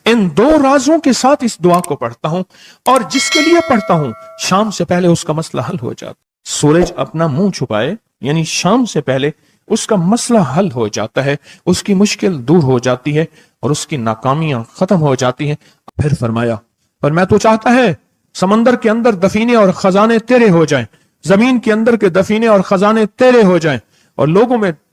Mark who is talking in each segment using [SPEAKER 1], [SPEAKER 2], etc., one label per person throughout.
[SPEAKER 1] इन दो राजों के साथ इस दुआ को पढ़ता हूं, और जिसके लिए पढ़ता हूं शाम से पहले उसका मसला हल हो जाता। सूरज अपना मुंह छुपाए यानी शाम से पहले उसका मसला हल हो जाता है, उसकी मुश्किल दूर हो जाती है और उसकी नाकामियां खत्म हो जाती हैं। फिर फरमाया, पर मैं तो चाहता है समंदर के अंदर दफीने और खजाने तेरे हो जाएं, जमीन के अंदर के दफीने और खजाने तेरे हो जाएं, और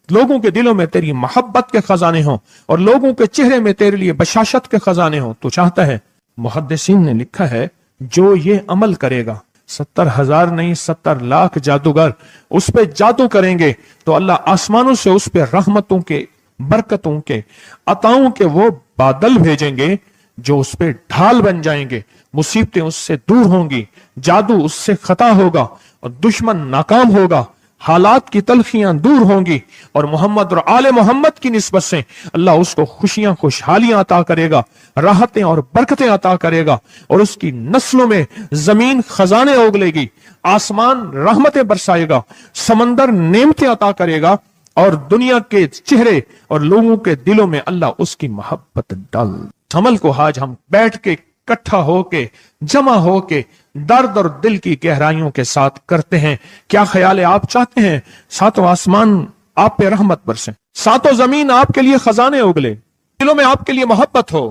[SPEAKER 1] लोगों के दिलों में तेरी मोहब्बत के खजाने हों, और लोगों के चेहरे में तेरे लिए बशाशत के खजाने हों। तो चाहता है। मुहद्दिसीन ने लिखा है, जो ये अमल करेगा, 70,000 नहीं 70 लाख जादूगर उस पे जादू करेंगे तो अल्लाह आसमानों से उस पे रहमतों के, बरकतों के, अताओं के वो बादल भेजेंगे जो उस पे ढाल बन जाएंगे। मुसीबतें उससे दूर होंगी, जादू उससे खता होगा और दुश्मन नाकाम होगा, हालात की तलखियां दूर होंगी, और मोहम्मद और आले मोहम्मद की निस्बत से अल्लाह उसको खुशियां, खुशहालियां अता करेगा, राहतें और बरकतें अता करेगा, और उसकी नस्लों में जमीन खजाने उगलेगी, आसमान रहमतें बरसाएगा, समंदर नेमतें अता करेगा, और दुनिया के चेहरे और लोगों के दिलों में अल्लाह उसकी मोहब्बत डाल। अमल को आज हम बैठ के इकट्ठा होके, जमा होके, दर्द और दिल की गहराइयों के साथ करते हैं। क्या ख्याल है? आप चाहते हैं सातों आसमान आप पे रहमत बरसे, सातों जमीन आपके लिए खजाने उगले, दिलों में आपके लिए मोहब्बत हो,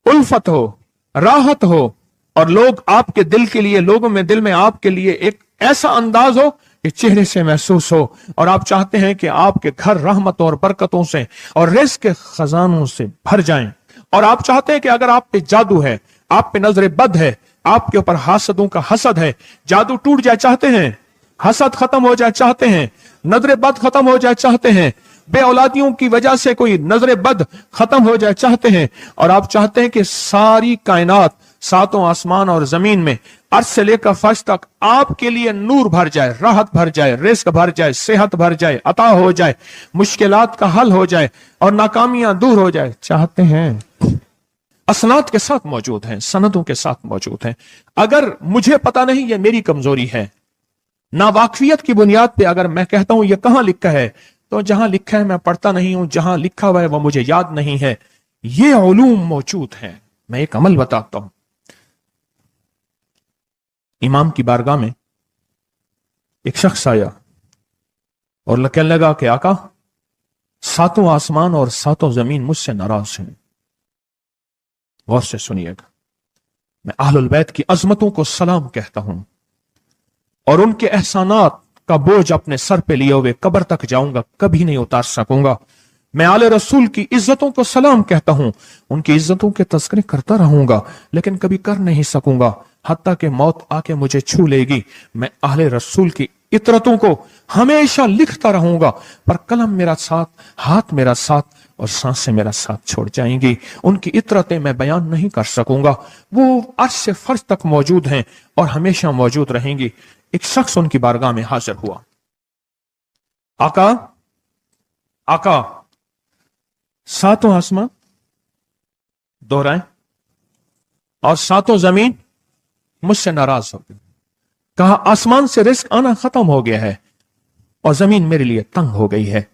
[SPEAKER 1] उल्फत हो, राहत हो, और लोग आपके दिल के लिए, लोगों में दिल में आपके लिए एक ऐसा अंदाज हो कि चेहरे से महसूस हो, और आप चाहते हैं कि आपके घर रहमतों और बरकतों से और रिज़्क़ के खजानों से भर जाएं, और आप चाहते हैं कि अगर आप पे जादू है, आप पे नजर बद है, आपके ऊपर हासदों का हसद है, जादू टूट जाए चाहते हैं, हसद खत्म हो जाए चाहते हैं, नजर बद खत्म हो जाए चाहते हैं, बे औलादियों की वजह से कोई नजर बद खत्म हो जाए चाहते हैं, और आप चाहते हैं कि सारी कायनात, सातों आसमान और जमीन में अर्श से लेकर फर्श तक आपके लिए नूर भर जाए, राहत भर जाए, रिज़्क़ भर जाए, सेहत भर जाए, अता हो जाए, मुश्किलात का हल हो जाए और नाकामियां दूर हो जाए चाहते हैं। असनाद के साथ मौजूद हैं, सनदों के साथ मौजूद हैं। अगर मुझे पता नहीं, ये मेरी कमजोरी है, ना वाकफियत की बुनियाद पे अगर मैं कहता हूं ये कहां लिखा है, तो जहां लिखा है मैं पढ़ता नहीं हूं, जहां लिखा हुआ है वो मुझे याद नहीं है। ये उलूम मौजूद हैं। मैं एक अमल बताता हूं। इमाम की बारगाह में एक शख्स आया और कहने लगा कि आका, सातों आसमान और सातों जमीन मुझसे नाराज हैं। गौर से सुनिएगा, मैं अहलुल बैत की अजमतों को सलाम कहता हूं और उनके एहसानात का बोझ अपने सर पे लिए हुए कब्र तक जाऊंगा, कभी नहीं उतार सकूंगा। मैं आले रसूल की इज्जतों को सलाम कहता हूं, उनकी इज्जतों के तस्करे करता रहूंगा, लेकिन कभी कर नहीं सकूंगा, हत्ता कि मौत आके मुझे छू लेगी। मैं आले रसूल की इतरतों को हमेशा लिखता रहूंगा, पर कलम मेरा साथ, हाथ मेरा साथ और सांसें मेरा साथ छोड़ जाएंगी। उनकी इतरतें मैं बयान नहीं कर सकूंगा। वो अर्श से फर्श तक मौजूद हैं और हमेशा मौजूद रहेंगी। एक शख्स उनकी बारगाह में हाजिर हुआ। आका, आका, सातों आसमान दोहराएं और सातों जमीन मुझसे नाराज हो गई। कहा, आसमान से रिज़्क़ आना खत्म हो गया है और जमीन मेरे लिए तंग हो गई है।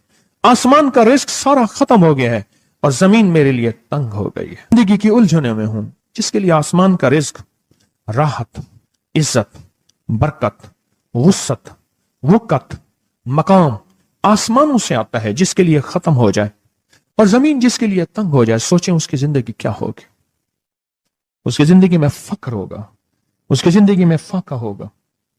[SPEAKER 1] आसमान का रिज़्क़ सारा खत्म हो गया है और जमीन मेरे लिए तंग हो गई है। जिंदगी की उलझनों में हूं, जिसके लिए आसमान का रिज़्क़, राहत, इज्जत, बरकत, वुसअत, वक़्त, मकाम आसमानों से आता है, जिसके लिए खत्म हो जाए, और जमीन जिसके लिए तंग हो जाए। सोचें उसकी जिंदगी क्या होगी। उसकी जिंदगी में फक्र होगा, उसकी जिंदगी में फाका होगा,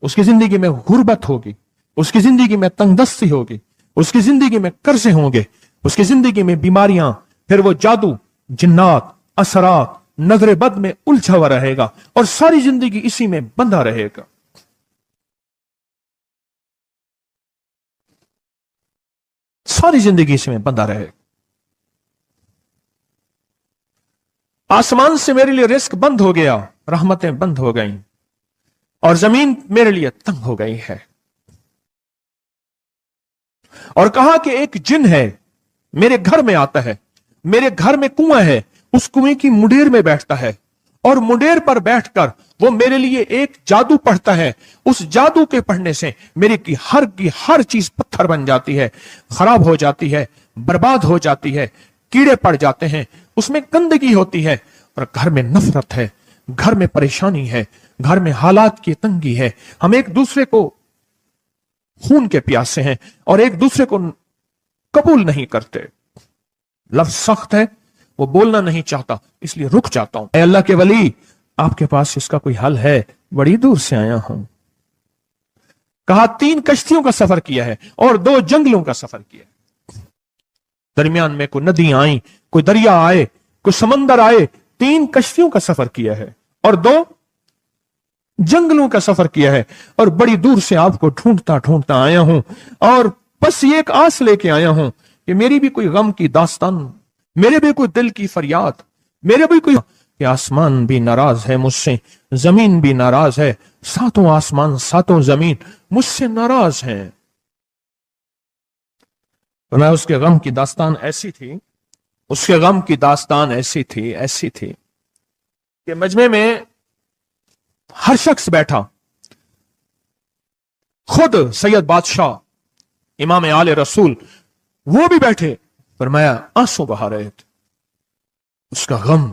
[SPEAKER 1] उसकी जिंदगी में गुर्बत होगी, उसकी जिंदगी में तंगदस्ती होगी, उसकी जिंदगी में कर्जे होंगे, उसकी जिंदगी में बीमारियां, फिर वो जादू, जिन्नात, असरात, नजर बद में उलझा हुआ रहेगा और सारी जिंदगी इसी में बंधा रहेगा। सारी जिंदगी इसी में बंधा रहेगा। आसमान से मेरे लिए रिज़्क़ बंद हो गया, रहमतें बंद हो गईं और जमीन मेरे लिए तंग हो गई है। और कहा कि एक जिन है, मेरे घर में आता है, मेरे घर में कुआं है, उस कुएं की मुंडेर में बैठता है और मुंडेर पर बैठकर वो मेरे लिए एक जादू पढ़ता है। उस जादू के पढ़ने से मेरी की हर चीज पत्थर बन जाती है, खराब हो जाती है, बर्बाद हो जाती है, कीड़े पड़ जाते हैं, उसमें गंदगी होती है, اور گھر میں نفرت ہے، گھر میں پریشانی ہے، گھر میں حالات کی تنگی ہے، ہم ایک دوسرے کو خون کے پیاسے ہیں اور ایک دوسرے کو قبول نہیں کرتے، لفظ سخت ہے، وہ بولنا نہیں چاہتا، اس لیے رک جاتا ہوں۔ اے اللہ کے ولی، آپ کے پاس اس کا کوئی حل ہے؟ بڑی دور سے آیا ہوں۔ کہا 3 کشتیوں کا سفر کیا ہے اور 2 جنگلوں کا سفر کیا ہے، درمیان میں کوئی ندیاں آئیں، کوئی دریا آئے، کوئی سمندر آئے، 3 کشتیوں کا سفر کیا ہے اور 2 جنگلوں کا سفر کیا ہے، اور بڑی دور سے آپ کو ڈھونڈتا ڈھونڈتا آیا ہوں، اور بس یہ ایک آس لے کے آیا ہوں کہ میری بھی کوئی غم کی داستان، میرے بھی کوئی دل کی فریاد، میرے بھی کوئی، کہ آسمان بھی ناراض ہے مجھ سے، زمین بھی ناراض ہے، 7 آسمان 7 زمین مجھ سے ناراض ہیں۔ فرمایا اس کے غم کی داستان ایسی تھی، اس کے غم کی داستان ایسی تھی کہ مجمع میں ہر شخص بیٹھا، خود سید بادشاہ امام آل رسول وہ بھی بیٹھے، فرمایا آنسو بہا رہے تھے، اس کا غم،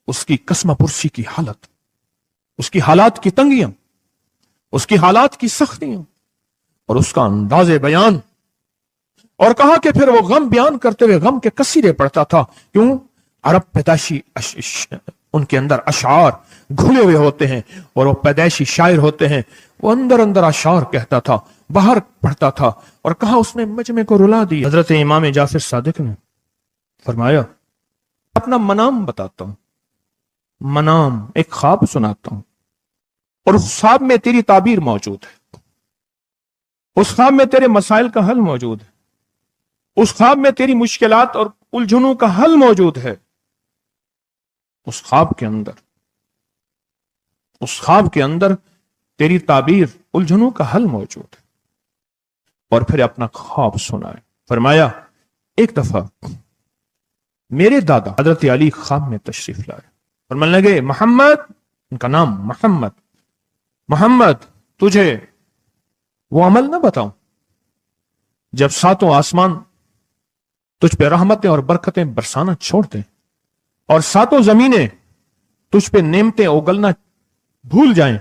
[SPEAKER 1] اس کی قسمہ پرسی کی حالت، اس کی حالات کی تنگیاں، اس کی حالات کی سختیاں اور اس کا انداز بیان، اور کہا کہ پھر وہ غم بیان کرتے ہوئے غم کے قصیدے پڑھتا تھا۔ کیوں؟ عرب پیدائشی ان کے اندر اشعار گھلے ہوئے ہوتے ہیں اور وہ پیدائشی شاعر ہوتے ہیں، وہ اندر اندر اشعار کہتا تھا، باہر پڑھتا تھا، اور کہا اس نے مجمع کو رلا دیا۔ حضرت امام جعفر صادق نے فرمایا اپنا منام بتاتا ہوں، منام ایک خواب سناتا ہوں، اور اس خواب میں تیری تعبیر موجود ہے، اس خواب میں تیرے مسائل کا حل موجود ہے، اس خواب میں تیری مشکلات اور الجھنوں کا حل موجود ہے، اس خواب کے اندر تیری تعبیر الجھنوں کا حل موجود ہے۔ اور پھر اپنا خواب سنائے۔ فرمایا ایک دفعہ میرے دادا حضرت علی خواب میں تشریف لائے، فرمانے لگے محمد، ان کا نام محمد تجھے وہ عمل نہ بتاؤں جب 7 آسمان تجھ پہ رحمتیں اور برکتیں برسانا چھوڑ دیں اور 7 زمینیں تجھ پہ نعمتیں اگلنا بھول جائیں،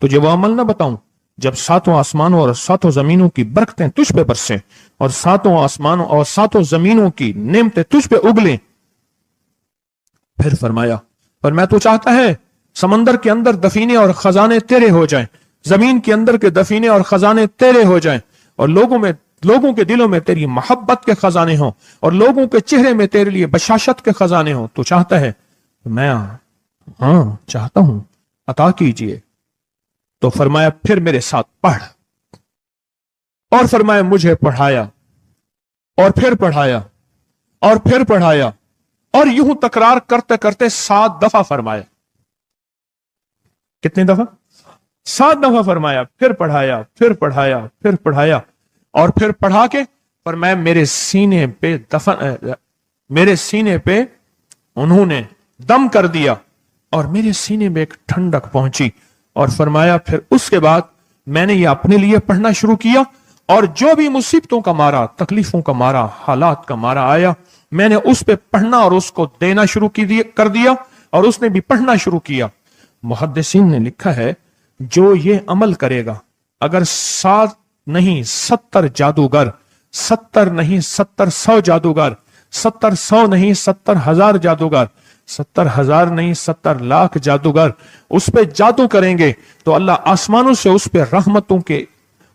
[SPEAKER 1] تجھے وہ عمل نہ بتاؤں جب 7 آسمانوں اور 7 زمینوں کی برکتیں تجھ پہ برسیں اور 7 آسمانوں اور 7 زمینوں کی نعمتیں تجھ پہ اگلیں۔ پھر فرمایا تو چاہتا ہے سمندر کے اندر دفینے اور خزانے تیرے ہو جائیں، زمین کے اندر کے دفینے اور خزانے تیرے ہو جائیں، اور لوگوں کے دلوں میں تیری محبت کے خزانے ہوں اور لوگوں کے چہرے میں تیرے لیے بشاشت کے خزانے ہوں۔ تو چاہتا ہے؟ میں ہاں چاہتا ہوں، عطا کیجئے۔ تو فرمایا پھر میرے ساتھ پڑھ، اور فرمایا مجھے پڑھایا اور پھر پڑھایا اور پھر پڑھایا، اور یوں تکرار کرتے کرتے 7 دفعہ فرمایا۔ کتنی دفعہ؟ 7 دفعہ فرمایا، پھر پڑھایا، پھر پڑھایا، پھر پڑھایا، اور پھر پڑھا کے فرمایا میرے سینے پہ انہوں نے دم کر دیا اور میرے سینے میں ایک ٹھنڈک پہنچی، اور فرمایا پھر اس کے بعد میں نے یہ اپنے لیے پڑھنا شروع کیا، اور جو بھی مصیبتوں کا مارا، تکلیفوں کا مارا، حالات کا مارا آیا، میں نے اس پہ پڑھنا اور اس کو دینا شروع کر دیا، اور اس نے بھی پڑھنا شروع کیا۔ محدثین نے لکھا ہے جو یہ عمل کرے گا، اگر 7 نہیں 70 جادوگر، 70 نہیں 100 جادوگر، 100 نہیں 70,000 جادوگر، 70,000 نہیں 70,00,000 جادوگر اس پہ جادو کریں گے تو اللہ آسمانوں سے اس پہ رحمتوں کے،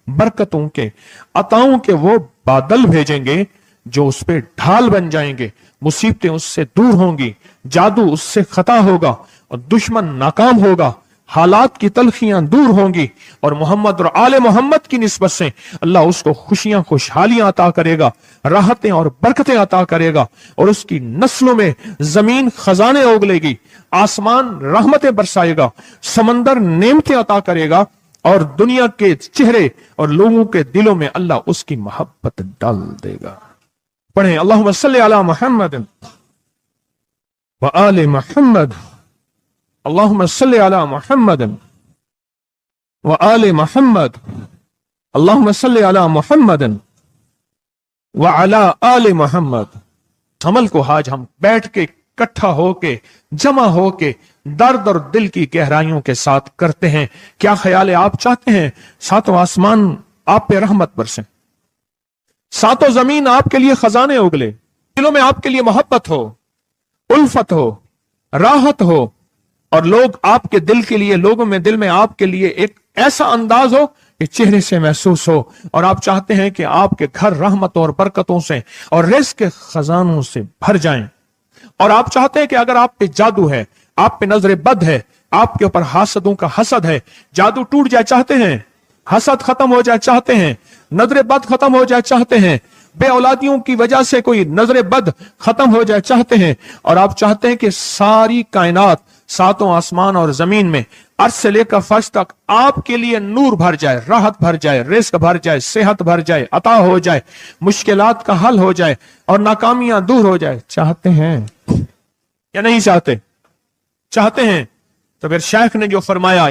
[SPEAKER 1] برکتوں کے، عطاؤں کے وہ بادل بھیجیں گے جو اس پہ ڈھال بن جائیں گے، مصیبتیں اس سے دور ہوں گی، جادو اس سے خطا ہوگا اور دشمن ناکام ہوگا، حالات کی تلخیاں دور ہوں گی، اور محمد اور آل محمد کی نسبت سے اللہ اس کو خوشیاں، خوشحالیاں عطا کرے گا، راحتیں اور برکتیں عطا کرے گا، اور اس کی نسلوں میں زمین خزانے اگلے گی، آسمان رحمتیں برسائے گا، سمندر نعمتیں عطا کرے گا، اور دنیا کے چہرے اور لوگوں کے دلوں میں اللہ اس کی محبت ڈال دے گا۔ پڑھیں اللہم صلی علی محمد وآل محمد، اللہم صلی علی محمد وآل محمد، اللہم صلی علی محمد وعلی آل محمد۔ عمل کو آج ہم بیٹھ کے इकट्ठा होके, जमा होके दर्द और दिल की गहराइयों के साथ करते हैं। क्या ख्याल है, आप चाहते हैं सातों आसमान आप पे रहमत बरसें, सातों जमीन आपके लिए खजाने उगले, दिलों में आपके लिए मोहब्बत हो, उल्फत हो, राहत हो, और लोग आपके दिल के लिए, लोगों में दिल में आपके लिए एक ऐसा अंदाज हो कि चेहरे से महसूस हो, और आप चाहते हैं कि आपके घर रहमतों और बरकतों से और रिज़्क़ के खजानों से भर जाएं, और आप चाहते हैं कि अगर आप पे जादू है, आप पे नजर बद है, आपके ऊपर हासदों का हसद है, जादू टूट जाए चाहते हैं, हसद खत्म हो जाए चाहते हैं, नजर बद खत्म हो जाए चाहते हैं, बे औलादियों की वजह से कोई नजर बद खत्म हो जाए चाहते हैं, और आप चाहते हैं कि सारी कायनात, सातों आसमान और जमीन में अर्श से लेकर फर्श तक आपके लिए नूर भर जाए, राहत भर जाए, रिज़्क़ भर जाए, सेहत भर जाए, अता हो जाए, मुश्किलात का हल हो जाए और नाकामियां दूर हो जाए, चाहते हैं या नहीं चाहते? चाहते हैं। तो फिर शेख ने जो फरमाया,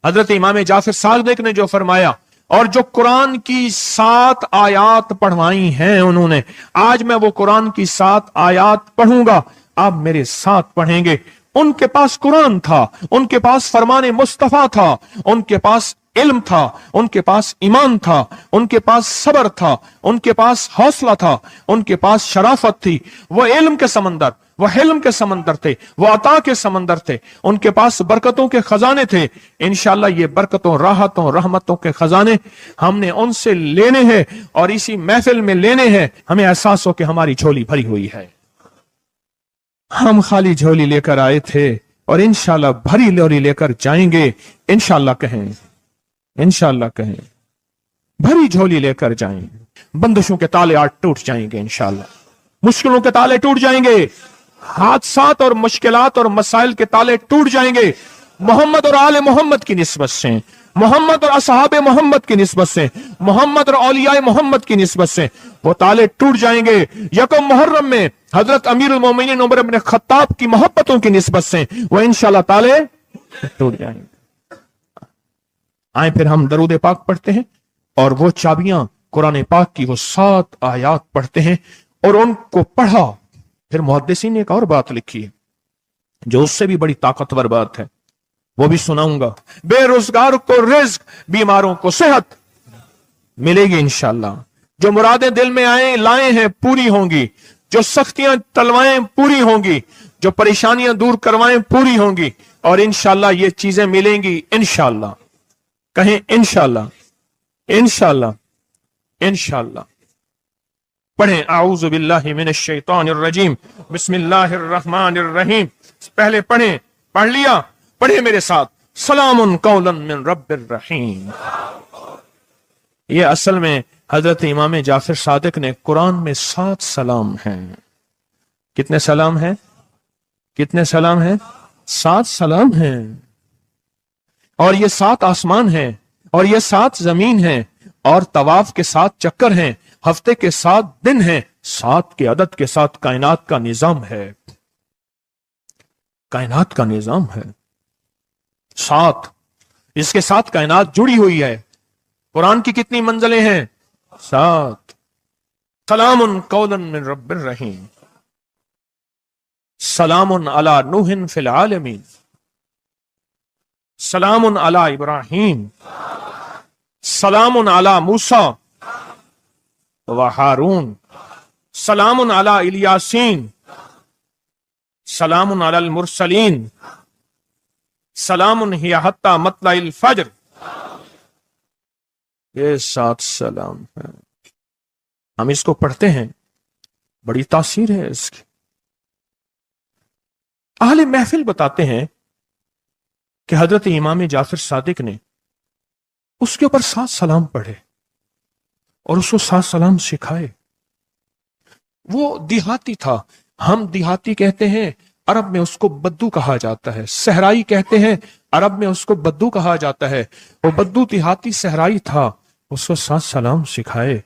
[SPEAKER 1] हजरत इमाम जाफर सादिक ने जो फरमाया, और जो कुरान की 7 आयात पढ़वाई हैं उन्होंने, आज मैं वो कुरान की 7 आयात पढ़ूंगा, आप मेरे साथ पढ़ेंगे। उनके पास कुरान था, उनके पास फरमाने मुस्तफा था, उनके पास इल्म था, उनके पास ईमान था, उनके पास सब्र था, उनके पास हौसला था, उनके पास शराफत थी। वो इल्म के समंदर, वो हिल्म के समंदर थे, वो अता के समंदर थे, उनके पास बरकतों के खजाने थे। इंशाअल्लाह ये बरकतों, राहतों, रहमतों के खजाने हमने उनसे लेने हैं, और इसी महफिल में लेने हैं। हमें एहसास हो कि हमारी झोली भरी हुई है, हम खाली झोली लेकर आए थे और इंशाअल्लाह भरी झोली लेकर जाएंगे। इंशाअल्लाह कहें, इंशाअल्लाह कहें, भरी झोली लेकर जाएंगे। बंदिशों के ताले आज टूट जाएंगे इंशाअल्लाह, मुश्किलों के ताले टूट जाएंगे, हादसात और मुश्किलात और मसाइल के ताले टूट जाएंगे। मोहम्मद और आले मोहम्मद की निस्बत से, मोहम्मद और असहाबे मोहम्मद की निस्बत से, मोहम्मद और औलियाए मोहम्मद की निस्बत से वो ताले टूट जाएंगे। यकम मुहर्रम में हजरत अमीरुल मोमिनीन उमर इब्न खत्ताब की मोहब्बतों की निस्बत से वो इंशाअल्लाह ताले टूट जाएंगे। आए फिर हम दरूद पाक पढ़ते हैं, और वो चाबियां कुरान पाक की वो 7 आयात पढ़ते हैं, और उनको पढ़ा। फिर मुहद्दिसीन ने एक और बात लिखी है जो उससे भी बड़ी ताकतवर बात है, वो भी सुनाऊंगा। बेरोजगार को रिज़्क़, बीमारों को सेहत मिलेगी इंशाअल्लाह। जो मुरादें दिल में आए लाए हैं पूरी होंगी, जो सख्तियां तलवाएं पूरी होंगी, जो परेशानियां दूर करवाएं पूरी होंगी, और इंशाअल्लाह ये चीजें मिलेंगी इंशाअल्लाह। कहें इंशाअल्लाह, इंशाअल्लाह, इंशाअल्लाह। पढ़ें आऊज़ु बिल्लाहि मिनश शैतानिर रजीम, बिस्मिल्लाहिर रहमानिर रहीम। पहले पढ़ें, पढ़ लिया, पढ़े मेरे साथ, सलामुन कौलन मिन रब्बिर रहीम। ये असल में हजरत इमाम जाफर सादिक ने कुरान में 7 सलाम हैं। कितने सलाम हैं? कितने सलाम हैं? 7 सलाम हैं। और ये 7 आसमान हैं, और ये 7 जमीन हैं, और तवाफ के 7 चक्कर हैं, हफ्ते के 7 दिन हैं, 7 के अदद के साथ कायनात का निजाम है, कायनात का निजाम है 7। इसके साथ कायनात जुड़ी हुई है। कुरान की कितनी मंजिलें हैं? 7। सलामुन कौलन मिन रब्बिर रहीम, सलामुन अला नूहिन फिल आलमीन, सलामुन अला इब्राहीम, सलामुन अला मूसा व हारून, सलामुन अला इलियासीन, सलामुन अलल मुरसलीन, सलामुन हिया हत्ता मतलाइल फज्र। ये 7 सलाम है। हम इसको पढ़ते हैं, बड़ी तासीर है इसकी। अहले महफिल बताते हैं कि हजरत इमाम जाफर सादिक ने उसके ऊपर 7 सलाम पढ़े और उसको 7 सलाम सिखाए। वो देहाती था, हम देहाती कहते हैं, अरब में उसको बद्दू कहा जाता है। सहराई कहते हैं, अरब में उसको बद्दू कहा जाता है। वो बद्दू देहाती सहराई था, उसको 7 सलाम सिखाए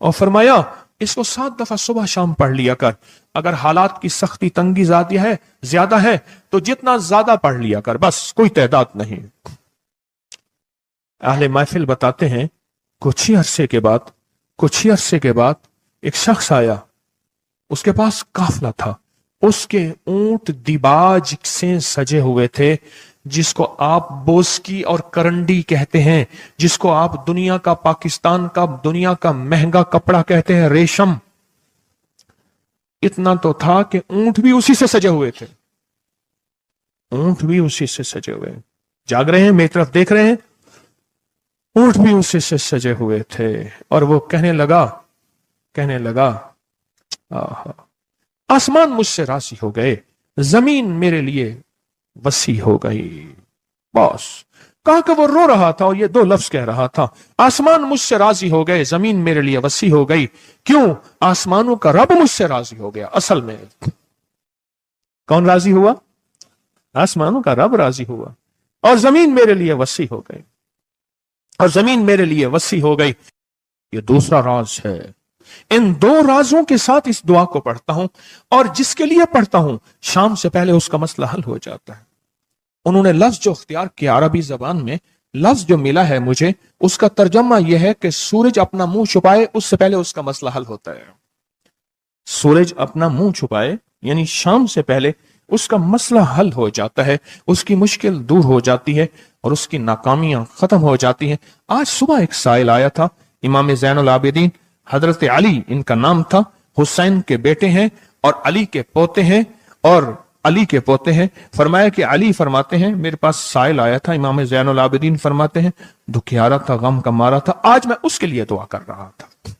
[SPEAKER 1] और फरमाया इसको 7 दफा सुबह शाम पढ़ लिया कर। अगर हालात की सख्ती तंगी ज्यादा है तो जितना ज्यादा पढ़ लिया कर, बस, कोई तादाद नहीं। अहले महफिल बताते हैं कुछ ही अरसे के बाद एक शख्स आया, उसके पास काफिला था, उसके ऊंट दिबाज से सजे हुए थे, जिसको आप बोस्की और करंडी कहते हैं, जिसको आप दुनिया का, पाकिस्तान का दुनिया का महंगा कपड़ा कहते हैं, रेशम। इतना तो था कि ऊंट भी उसी से सजे हुए थे, ऊंट भी उसी से सजे हुए। जाग रहे हैं, मेरी तरफ देख रहे हैं, ऊंट भी उसी से सजे हुए थे। और वो कहने लगा आहा, आसमान मुझसे राजी हो गए, जमीन मेरे लिए वसी हो गई। बस कहा कि वो रो रहा था और ये दो लफ्ज कह रहा था, आसमान मुझसे राजी हो गए, जमीन मेरे लिए वसी हो गई। क्यों? आसमानों का रब मुझसे राजी हो गया। असल में कौन राजी हुआ? आसमानों का रब राजी हुआ, और जमीन मेरे लिए वसी हो गई, और जमीन मेरे लिए वसी हो गई। ये दूसरा राज है। इन दो राजों के साथ इस दुआ को पढ़ता हूं, और जिसके लिए पढ़ता हूं शाम से पहले उसका मसला हल हो जाता है। उन्होंने लफ्ज जो इख्तियार किया अरबी जबान में, लफ्ज जो मिला है मुझे, उसका तर्जमा यह है कि सूरज अपना मुंह छुपाए उससे पहले उसका मसला हल होता है। सूरज अपना मुंह छुपाए यानी शाम से पहले उसका मसला हल हो जाता है, उसकी मुश्किल दूर हो जाती है और उसकी नाकामियां खत्म हो जाती हैं। आज सुबह एक साइल आया था, इमाम ज़ैनुल आबिदीन हजरत अली इनका नाम था, हुसैन के बेटे हैं और अली के पोते हैं, और अली के पोते हैं। फरमाया कि अली फरमाते हैं, मेरे पास साइल आया था, इमाम ज़ैनुल आबिदीन फरमाते हैं, दुखियारा था, गम का मारा था, आज मैं उसके लिए दुआ कर रहा था।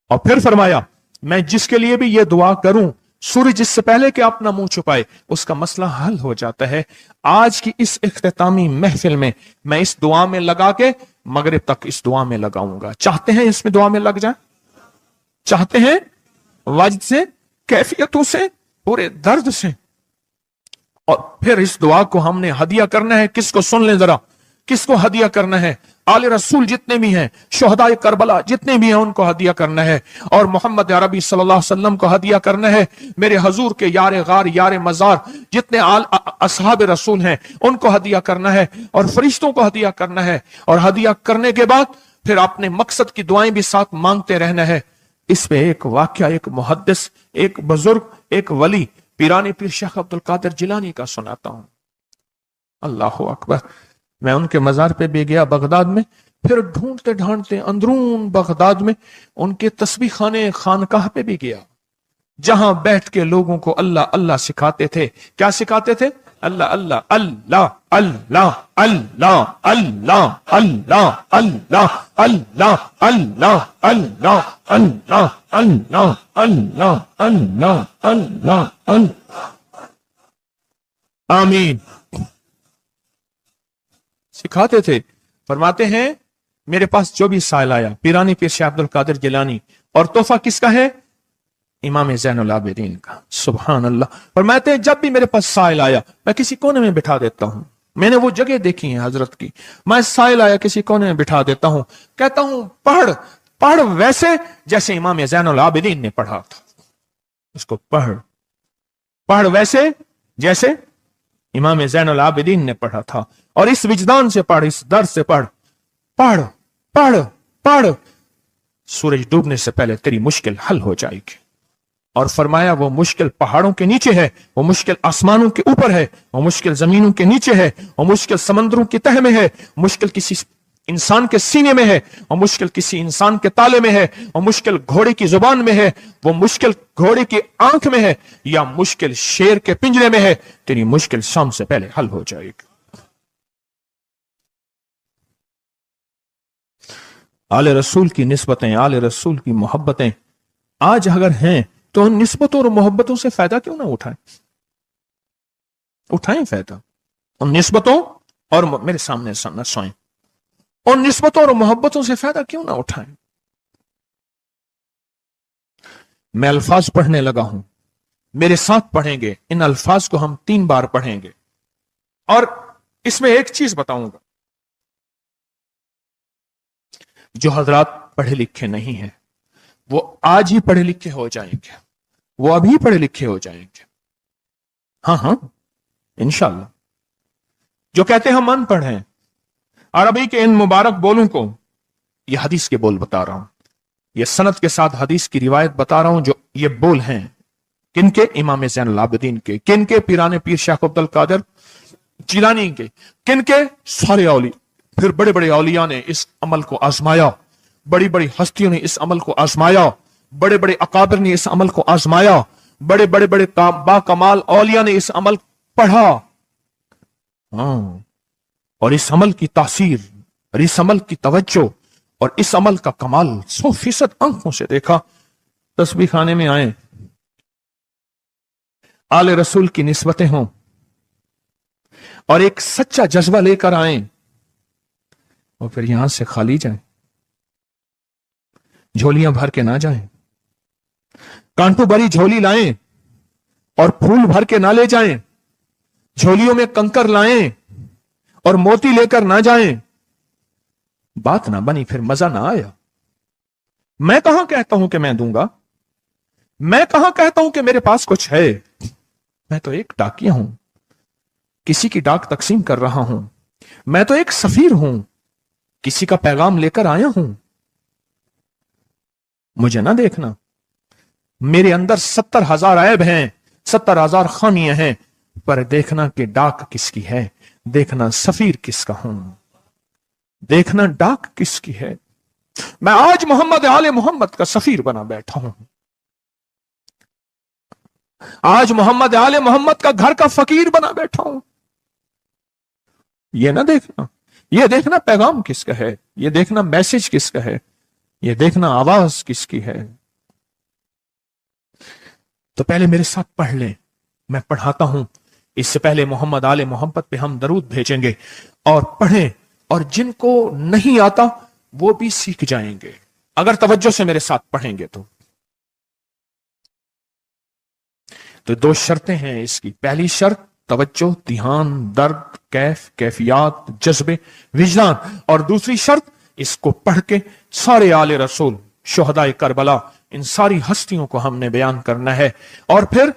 [SPEAKER 1] और फिर फरमाया, मैं जिसके लिए भी ये दुआ करूं, सूरज जिससे पहले कि अपना मुंह छुपाए उसका मसला हल हो जाता है। आज की इस इख्तितामी महफिल में मैं इस दुआ में लगा के मगरिब तक इस दुआ में लगाऊंगा। चाहते हैं इसमें दुआ में लग जाए? चाहते हैं? वजद से, कैफियतों से, पूरे दर्द से। और फिर इस दुआ को हमने हदिया करना है। किसको? सुन लें जरा, किसको हदिया करना है? आले रसूल जितने भी हैं, शोहदाए करबला जितने भी हैं, उनको हदिया करना है। और मोहम्मद अरबी सल्लल्लाहु अलैहि वसल्लम को हदिया करना है। मेरे हजूर के यार गार, यार मजार जितने असहाब रसूल हैं, उनको हदिया करना है, और फरिश्तों को हदिया करना है। और हदिया करने के बाद फिर अपने मकसद की दुआएं भी साथ मांगते रहना है। इस पे एक वाक्या, एक मुहद्दिस, एक बुजुर्ग, एक वली, पीरानी पीर शेख अब्दुल कादिर जिलानी का सुनाता हूं। अल्लाह अकबर। मैं उनके मजार पे भी गया बगदाद में, फिर ढूंढते ढांढते अंदरून बगदाद में उनके तस्बीह खाने खानकाह पे भी गया, जहां बैठ के लोगों को अल्लाह अल्लाह सिखाते थे। क्या सिखाते थे? अल्लाह अल्लाह अल्लाह अल्लाह अल्लाह अल्लाह अल्लाह अल्लाह अल्लाह अल्लाह अल्लाह अल्लाह अल्लाह अल्लाह अल्लाह अल्लाह अल्लाह। आमीन। सिखाते थे। फरमाते हैं, मेरे पास जो भी साइल आया, पीरानी पीर शेख अब्दुल कादिर जिलानी, और तोहफा किसका है? इमाम ज़ैनुल आबिदीन का। सुभान अल्लाह। फरमाते हैं, जब भी मेरे पास साइल आया, मैं किसी कोने में बिठा देता हूं। मैंने वो जगह देखी है हजरत की, मैं साइल आया किसी कोने में बिठा देता हूं, कहता हूं पढ़ पढ़ वैसे जैसे इमाम ज़ैनुल आबिदीन ने पढ़ा था। उसको पढ़ पढ़ वैसे जैसे इमाम ज़ैनुल आबिदीन ने पढ़ा था, और इस विजदान से पढ़, इस दर्द से पढ़, पढ़ पढ़ पढ़। सूरज डूबने से पहले तेरी मुश्किल हल हो जाएगी। और फरमाया, वो मुश्किल पहाड़ों के नीचे है, वो मुश्किल आसमानों के ऊपर है, वो मुश्किल जमीनों के नीचे है, वो मुश्किल समंदरों की तह में है, मुश्किल किसी इंसान के सीने में है, वो मुश्किल किसी इंसान के ताले में है, वो मुश्किल घोड़े की जुबान में है, वो मुश्किल घोड़े की आंख में है, या मुश्किल शेर के पिंजरे में है। तेरी मुश्किल शाम से पहले हल हो जाएगी। आले रसूल की निस्बतें, आले रसूल की मोहब्बतें आज अगर हैं, तो उन निस्बतों और मोहब्बतों से फायदा क्यों ना उठाएं? उठाएं फायदा उन निस्बतों और मेरे सामने न सोएं, उन निस्बतों और मोहब्बतों से फायदा क्यों ना उठाएं? मैं अल्फाज पढ़ने लगा हूं, मेरे साथ पढ़ेंगे। इन अल्फाज को हम 3 बार पढ़ेंगे, और इसमें एक चीज बताऊंगा, जो हजरात पढ़े लिखे नहीं हैं वो आज ही पढ़े लिखे हो जाएंगे, वो अभी पढ़े लिखे हो जाएंगे। हाँ हाँ इंशाअल्लाह। जो कहते हैं हम अनपढ़ हैं, अरबी के इन मुबारक बोलों को, यह हदीस के बोल बता रहा हूं, यह सनद के साथ हदीस की रिवायत बता रहा हूं, जो ये बोल हैं, किनके? इमाम ज़ैनुल आबिदीन के। किनके? पीराने पीर शेख अब्दुल कादिर जिलानी के। किनके? सारे औलिया। फिर बड़े बड़े औलिया ने इस अमल को आजमाया, बड़ी बड़ी हस्तियों ने इस अमल को आजमाया, बड़े बड़े अकाबिर ने इस अमल को आजमाया, बड़े बड़े बड़े बाकमाल औलिया ने इस अमल पढ़ा। और इस अमल की तासीर और इस अमल की तवज्जो और इस अमल का कमाल 100% आंखों से देखा। तस्बीह खाने में आए, आले रसूल की निस्बतें हों और एक सच्चा जज्बा लेकर आए और फिर यहां से खाली जाएं, झोलियां भर के ना जाएं, कांटों भरी झोली लाएं और फूल भर के ना ले जाएं, झोलियों में कंकर लाएं और मोती लेकर ना जाएं। बात ना बनी, फिर मजा ना आया। मैं कहां कहता हूं कि मैं दूंगा, मैं कहां कहता हूं कि मेरे पास कुछ है। मैं तो एक डाकिया हूं, किसी की डाक तकसीम कर रहा हूं। मैं तो एक सफीर हूं, किसी का पैगाम लेकर आया हूं। मुझे ना देखना, मेरे अंदर 70,000 ऐब हैं, 70,000 खामियां हैं, पर देखना कि डाक किसकी है, देखना सफीर किसका हूं, देखना डाक किसकी है। मैं आज मोहम्मद आले मोहम्मद का सफीर बना बैठा हूं। आज मोहम्मद आले मोहम्मद का घर का फकीर बना बैठा हूं। ये ना देखना, ये देखना पैगाम किसका है, ये देखना मैसेज किसका है, ये देखना आवाज किसकी है। तो पहले मेरे साथ पढ़ लें, मैं पढ़ाता हूं। इससे पहले मोहम्मद आले मोहम्मद पे हम दरूद भेजेंगे और पढ़ें, और जिनको नहीं आता वो भी सीख जाएंगे अगर तवज्जो से मेरे साथ पढ़ेंगे। तो दो शर्तें हैं इसकी। पहली शर्त तवज्जो, ध्यान, दर्द, कैफियत, जज्बे, विजदान। और दूसरी शर्त, इसको पढ़ के सारे आले रसूल, शुहदाए करबला, इन सारी हस्तियों को हमने बयान करना है। और फिर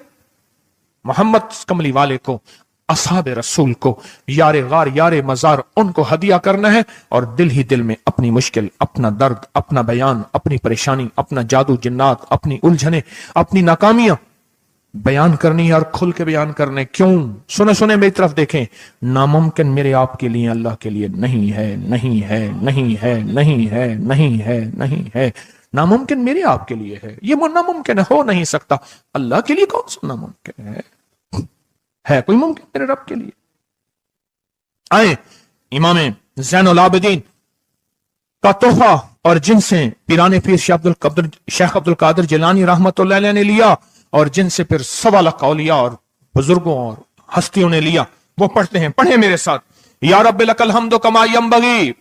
[SPEAKER 1] मोहम्मद कमली वाले को, असहाब रसूल को, यारे गार यारे मजार, उनको हदिया करना है। और दिल ही दिल में अपनी मुश्किल, अपना दर्द, अपना बयान, अपनी परेशानी, अपना जादू जिन्नात, अपनी उलझने, अपनी नाकामियां बयान करनी है और खुल के बयान करने। क्यों? सुने सुने मेरी तरफ देखें। नामुमकिन मेरे आपके लिए अल्लाह के लिए नहीं है, नहीं है, नहीं है, नहीं है, नहीं है, नहीं है। नामुमकिन मेरे आपके लिए है, ये नामुमकिन हो नहीं सकता। अल्लाह के लिए कौन सा नामुमकिन है कोई मुमकिन मेरे रब के लिए? आए इमाम ज़ैनुल आबिदीन का तोहफा, और जिनसे पीराने पीर शेख अब्दुल कादिर जिलानी रहमतुल्लाह अलैह ने लिया, और जिनसे फिर 1.25 लाख औलिया और बुजुर्गों और हस्तियों ने लिया, वो पढ़ते हैं। पढ़े मेरे साथ। या रब्बि लकल हम्दु कमा यंबगी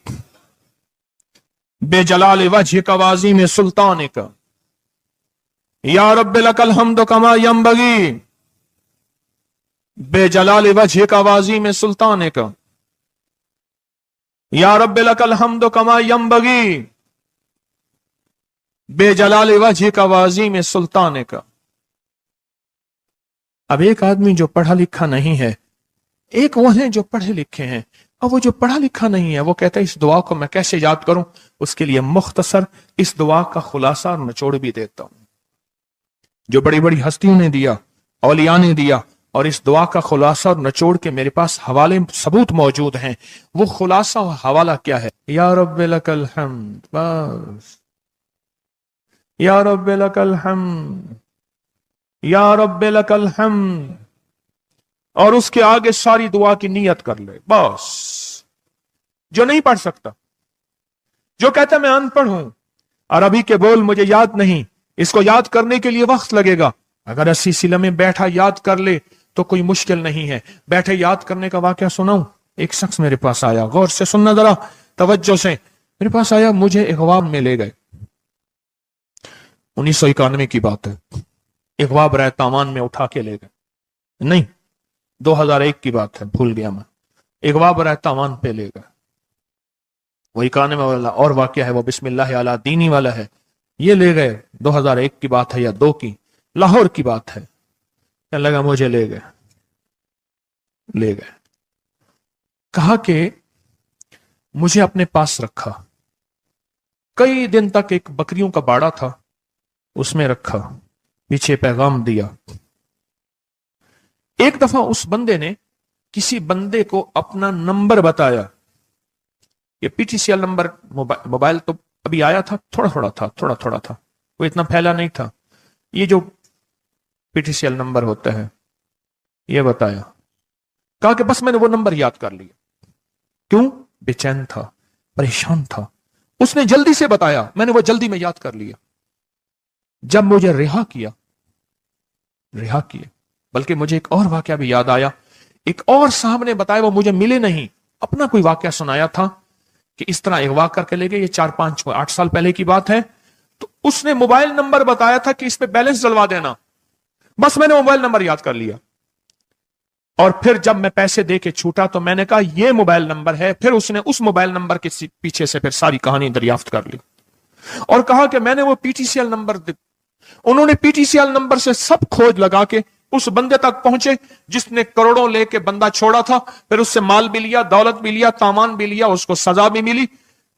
[SPEAKER 1] बेजलाल वजह का वाज़ीम सुल्तान का। या रब्बि लकल हम्दु कमा यंबगी बेजलाल वजह का वाज़ीम सुल्तान का। या रब्बि लकल हम्दु कमा यंबगी बेजलाल वजह का वाज़ीम सुल्तान का। अब एक आदमी जो पढ़ा लिखा नहीं है, एक वो है जो पढ़े लिखे हैं। अब वो जो पढ़ा लिखा नहीं है, वो कहता है इस दुआ को मैं कैसे याद करूं। उसके लिए मुख्तसर इस दुआ का खुलासा और निचोड़ भी देता हूं, जो बड़ी बड़ी हस्तियों ने दिया, औलिया ने दिया। और इस दुआ का खुलासा और निचोड़ के मेरे पास हवाले सबूत मौजूद हैं। वो खुलासा और हवाला क्या है? या रब्बि लकल हम्द, बस। या रब्बि लकल हम्द, या रब्बि लकल हम्द। और उसके आगे सारी दुआ की नियत कर ले, बस। जो नहीं पढ़ सकता, जो कहता मैं अनपढ़ हूं, अरबी के बोल मुझे याद नहीं, इसको याद करने के लिए वक्त लगेगा, अगर 80 सिले में बैठा याद कर ले तो कोई मुश्किल नहीं है। बैठे याद करने का वाकया सुनाऊं। एक शख्स मेरे पास आया, गौर से सुनना जरा, तवज्जो से। मेरे पास आया, मुझे इगवाब में ले गए। 1991 की बात है। इगवाब राय तामान में उठा के ले गए, नहीं 2001 की बात है, भूल गया मैं। इगवाब राय तामान पे ले गए। वही काने में वाला और वाकया है, वो बिस्मिल्लाह अला दीनी वाला है। ये ले गए, 2001 की बात है या 2 की, लाहौर की बात है। क्या लगा, मुझे ले गए। कहा कि मुझे अपने पास रखा। कई दिन तक एक बकरियों का बाड़ा था, उसमें रखा, पीछे पैगाम दिया एक दफा उस बंदे ने किसी बंदे को अपना नंबर बताया। ये पीटीसीएल नंबर, मोबाइल तो अभी आया था, थोड़ा थोड़ा था, वो इतना फैला नहीं था। ये जो पीटीसीएल नंबर होता है, ये बताया। कहा कि बस मैंने वो नंबर याद कर लिया। क्यों? बेचैन था, परेशान था। उसने जल्दी से बताया, मैंने वो जल्दी में याद कर लिया। जब मुझे रिहा किया, बल्कि मुझे एक और वाकया भी याद आया। एक और साहब ने बताया, वो मुझे मिले नहीं, अपना कोई वाकया सुनाया था कि इस तरह अगवा करके ले गए। ये 4-5-8 साल पहले की बात है। तो उसने मोबाइल नंबर बताया था कि इस पे बैलेंस डलवा देना। बस मैंने मोबाइल नंबर याद कर लिया। और फिर जब मैं पैसे दे के छूटा तो मैंने कहा ये मोबाइल नंबर है। फिर उसने उस मोबाइल नंबर के पीछे से फिर सारी कहानी दरियाफ्त कर ली और कहा कि मैंने वो पीटीसीएल नंबर, उन्होंने पीटीसीएल नंबर से सब खोज लगा के उस बंदे तक पहुंचे जिसने करोड़ों लेके बंदा छोड़ा था। फिर उससे माल भी लिया, दौलत भी लिया, सामान भी लिया, उसको सजा भी मिली।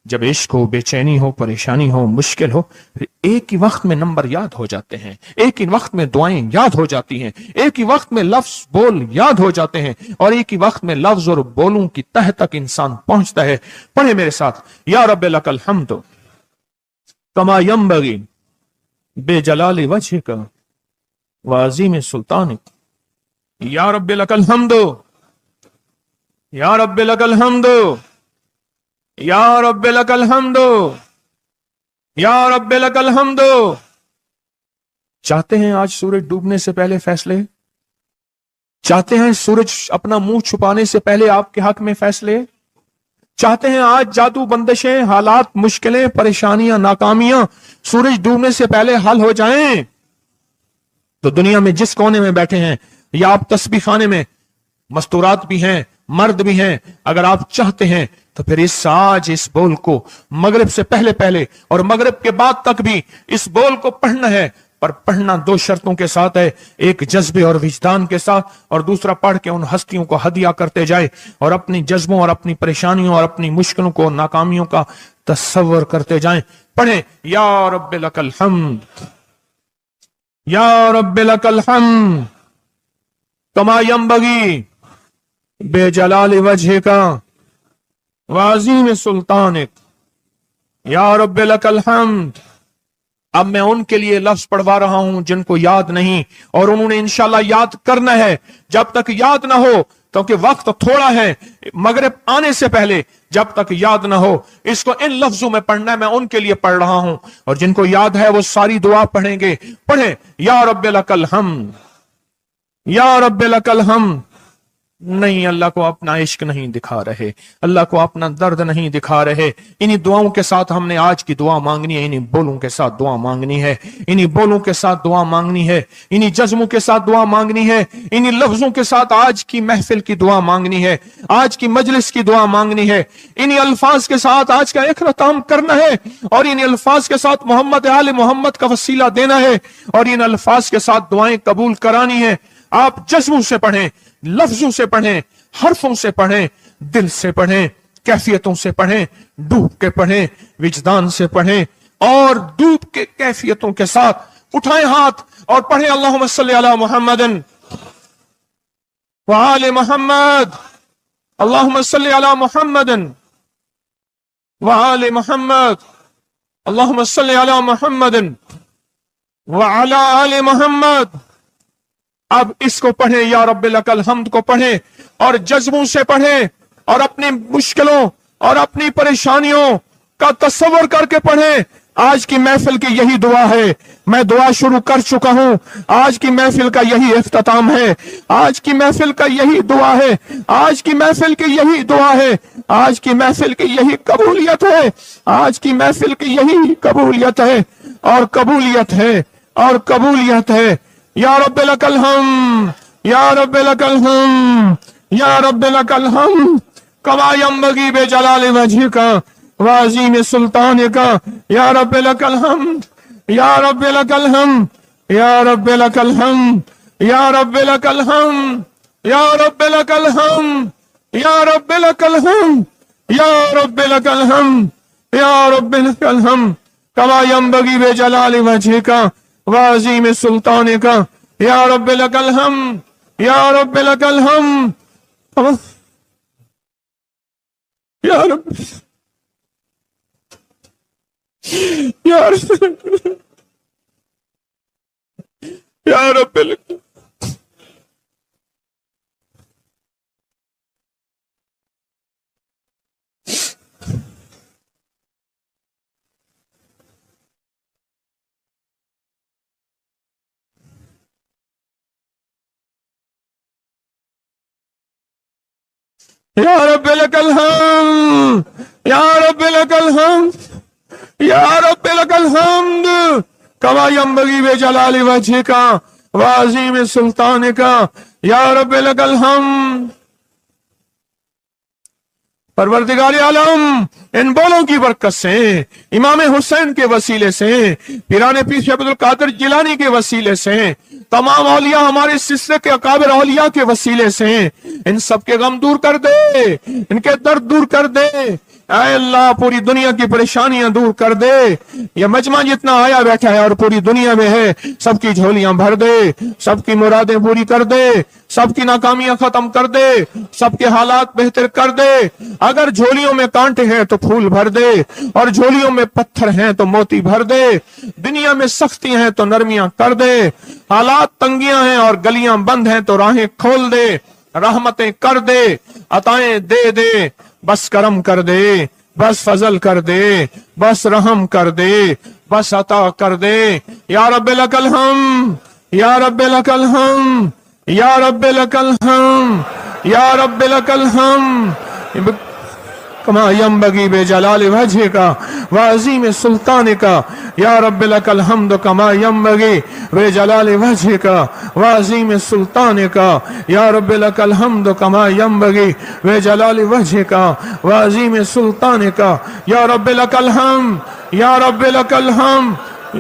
[SPEAKER 1] जब इश्क हो, बेचैनी हो, परेशानी हो, मुश्किल हो, फिर एक ही वक्त में नंबर याद हो जाते हैं, एक ही वक्त में दुआएं याद हो जाती हैं, एक ही वक्त में लफ्ज बोल याद हो जाते हैं, और एक ही वक्त में लफ्ज और बोलों की तह तक इंसान पहुंचता है। पढ़े मेरे साथ, या रब्बे लकल हम्द कमा यंबगी बेजलाल वजहिक वाज़ीम सुल्तानिक। या रब्बे लकल हम्द, या रब्बे लकल हम्द, या रब्बे लकल हम्द, या रब्बे लकल हम्द। चाहते हैं आज सूरज डूबने से पहले फैसले? चाहते हैं सूरज अपना मुंह छुपाने से पहले आपके हक में फैसले? चाहते हैं आज जादू, बंदिशें, हालात, मुश्किलें, परेशानियां, नाकामियां सूरज डूबने से पहले हल हो जाएं? तो दुनिया में जिस कोने में बैठे हैं, या आप तस्बीह खाने में, मस्तूरात भी हैं, मर्द भी हैं, अगर आप चाहते हैं तो फिर इस बोल को मगरिब से पहले पहले और मगरिब के बाद तक भी इस बोल को पढ़ना है। पर पढ़ना 2 शर्तों के साथ है, एक जज्बे और विजदान के साथ, और दूसरा पढ़ के उन हस्तियों को हदिया करते जाए और अपनी जज्बों और अपनी परेशानियों और अपनी मुश्किलों को, नाकामियों का तस्वर करते जाएं। पढ़े, या रब्बे लकल हम्द, या रब्बे लकल हम्द कमा यंबगी बेजलाल वजहिका वाज़ीम सुल्तानिक। या रब्बे लकल हम्द। अब मैं उनके लिए लफ्ज पढ़वा रहा हूं जिनको याद नहीं, और उन्होंने इंशाल्लाह याद करना है। जब तक याद ना हो, क्योंकि वक्त थोड़ा है, मगरिब आने से पहले जब तक याद ना हो, इसको इन लफ्जों में पढ़ना है। मैं उनके लिए पढ़ रहा हूं, और जिनको याद है वो सारी दुआ पढ़ेंगे। पढ़े, या रब्बे लकल हम्द, या रब्बे लकल हम्द। नहीं, अल्लाह को अपना इश्क नहीं दिखा रहे, अल्लाह को अपना दर्द नहीं दिखा रहे। इन्हीं दुआओं के साथ हमने आज की दुआ मांगनी है, इन्हीं बोलों के साथ दुआ मांगनी है, इन्हीं बोलों के साथ दुआ मांगनी है, इन्हीं जज्बों के साथ दुआ मांगनी है, इन्हीं लफ्जों के साथ आज की महफिल की दुआ मांगनी है, आज की मजलिस की दुआ मांगनी है। इन्हीं अल्फाज के साथ आज का इख्तिताम करना है, और इन्हीं अल्फाज के साथ मोहम्मद आले मोहम्मद का वसीला देना है, और इन अल्फाज के साथ दुआएं कबूल करानी है। आप जज्बों से पढ़ें, लफ्जों से पढ़ें, हरफों से पढ़ें, दिल से पढ़ें, कैफियतों से पढ़ें, डूब के पढ़ें, विजदान से पढ़ें, और डूब के कैफियतों के साथ उठाएं हाथ और पढ़ें, अल्लाहुम्मा सल्ली अला मुहम्मदिन व आले मुहम्मद, अल्लाहुम्मा सल्ली अला मुहम्मदिन व आले मुहम्मद, अल्लाहुम्मा सल्ली अला मुहम्मदिन व अला आले मुहम्मद। अब इसको पढ़ें, या रब्बिल लकल हम्द को पढ़ें, और जज्बों से पढ़ें, और अपनी मुश्किलों और अपनी परेशानियों का तस्वर करके पढ़ें। आज की महफिल की यही दुआ है। मैं दुआ शुरू कर चुका हूं, आज की महफिल का यही इख्तिताम है, आज की महफिल का यही दुआ है, आज की महफिल की यही दुआ है, आज की महफिल की यही कबूलियत है, आज की महफिल की यही कबूलियत है, और कबूलियत है, और कबूलियत है। या रब्बे लकल हम्द, या रब्बे लकल हम्द, या रब्बे लकल हम्द कमा यंबगी बेजलाल वजहिका वाज़ीम सुल्तानिका। या रब्बे लकल हम्द, या रब्बे लकल हम्द, या रब्बे लकल हम्द, या रब्बे लकल हम्द, या रब्बे लकल हम्द, या रब्बे लकल हम्द, या रब्बे लकल हम्द, या रब्बे लकल हम्द कमा यंबगी बेजलाल वजहिका वाज़ीम सुल्तानिका। या रब्बे लकल हम्द, یا رب لک الحمد، یا رب، یا رب، یا رب لک، یا رب لک الحمد، یا رب لک الحمد، یا رب لک الحمد کما ینبغی بجلال وجہک وعظیم سلطانک، یا رب لک الحمد۔ پروردگار عالم، ان بولوں کی برکت سے، امام حسین کے وسیلے سے، پیران پیر شیخ عبد القادر جیلانی کے وسیلے سے، تمام اولیاء ہمارے سلسلے کے اکابر اولیاء کے وسیلے سے ان سب کے غم دور کر دے، ان کے درد دور کر دے، اے اللہ پوری دنیا کی پریشانیاں دور کر دے۔ یہ مجمع جتنا آیا بیٹھا ہے اور پوری دنیا میں ہے، سب کی جھولیاں بھر دے، سب کی مرادیں پوری کر دے، سب کی ناکامیاں ختم کر دے، سب کے حالات بہتر کر دے۔ اگر جھولیوں میں کانٹے ہیں تو پھول بھر دے، اور جھولیوں میں پتھر ہیں تو موتی بھر دے، دنیا میں سختیاں ہیں تو نرمیاں کر دے، حالات تنگیاں ہیں اور گلیاں بند ہیں تو راہیں کھول دے، رحمتیں کر دے، عطائیں دے دے، بس کرم کر دے، بس فضل کر دے، بس رحم کر دے، بس عطا کر دے۔ یا رب لک الحمد، یا رب لک الحمد، یا رب لک الحمد، یا رب لک الحمد کما ینبغی بجلال وجہک وعظیم سلطانک، یا رب لک الحمد کما ینبغی بجلال وجہک وعظیم سلطانک، یا رب لک الحمد کما ینبغی بجلال وجہک وعظیم سلطانک، یا رب لک الحمد، یا رب لک الحمد۔